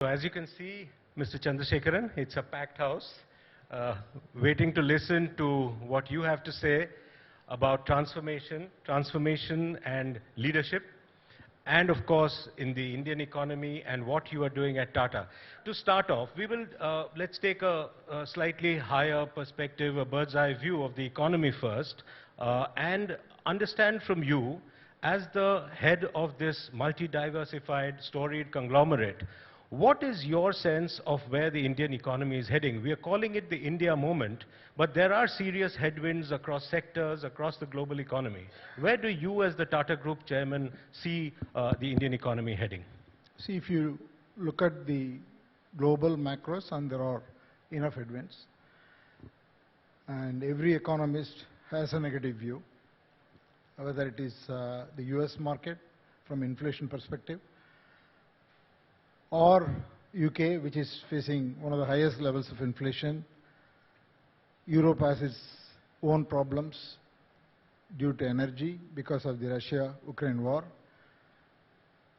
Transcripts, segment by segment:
So as you can see, Mr. Chandrasekaran, it's a packed house, waiting to listen to what you have to say about transformation and leadership, and of course in the Indian economy and what you are doing at Tata. To start off, we will, let's take a slightly higher perspective, a bird's eye view of the economy first, and understand from you, as the head of this multi-diversified, storied conglomerate, what is your sense of where the Indian economy is heading? We are calling it the India moment, but there are serious headwinds across sectors, across the global economy. Where do you, as the Tata Group chairman, see the Indian economy heading? See, if you look at the global macros, and there are enough headwinds, and every economist has a negative view, whether it is the US market from inflation perspective, or UK, which is facing one of the highest levels of inflation. Europe has its own problems due to energy because of the Russia-Ukraine war.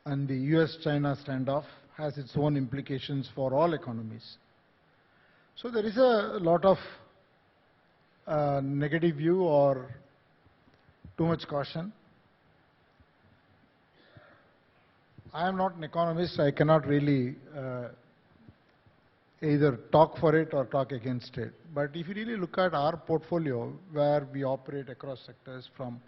And the US-China standoff has its own implications for all economies. So there is a lot of negative view or too much caution. I am not an economist. I cannot really either talk for it or talk against it. But if you really look at our portfolio, where we operate across sectors from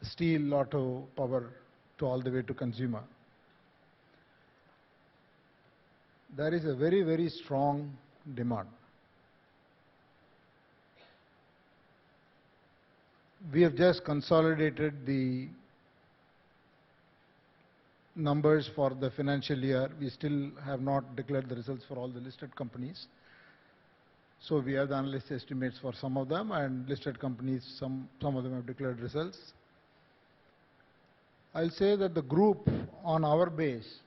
steel, auto, power, to all the way to consumer, there is a very, very strong demand. We have just consolidated the numbers for the financial year. We still have not declared the results for all the listed companies. So we have the analyst estimates for some of them, and listed companies, some of them have declared results. I'll say that the group on our base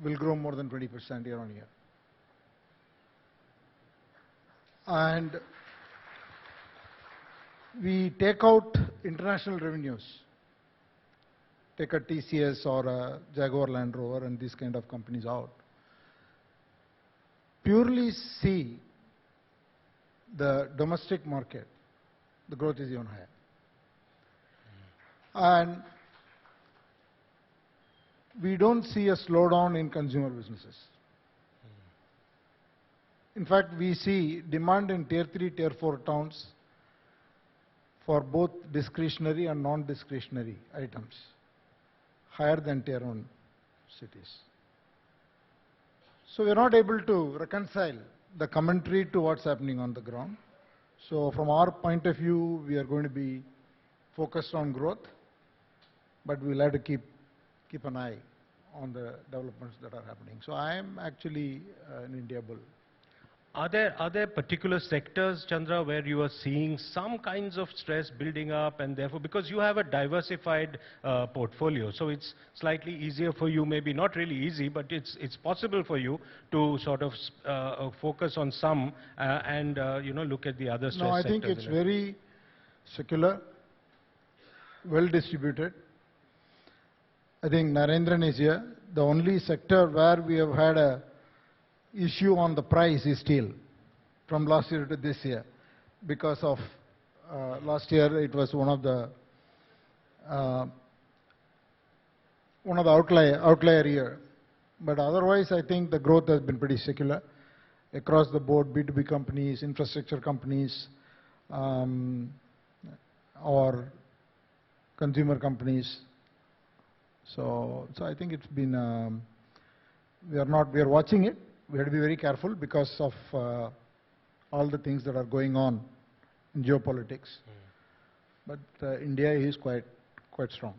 will grow more than 20% year on year. And we take out international revenues. Take a TCS or a Jaguar Land Rover and these kind of companies out. Purely see the domestic market, the growth is even higher. And we don't see a slowdown in consumer businesses. In fact, we see demand in tier 3, tier 4 towns for both discretionary and non-discretionary items higher than tier 1 cities. So we are not able to reconcile the commentary to what's happening on the ground. So from our point of view, we are going to be focused on growth, but we'll have to keep an eye on the developments that are happening. So I am actually an India bull. Are there particular sectors, Chandra, where you are seeing some kinds of stress building up, and therefore, because you have a diversified portfolio, so it's slightly easier for you, maybe not really easy, but it's possible for you to sort of focus on some and look at the other stress sectors? No, I think it's very secular, well distributed. I think Narendran is here. The only sector where we have had a issue on the price is steel, from last year to this year, because of last year it was one of the outlier year. But otherwise, I think the growth has been pretty secular across the board. B2B companies, infrastructure companies, or consumer companies. So I think it's been. We are watching it. We have to be very careful because of all the things that are going on in geopolitics. But India is quite strong.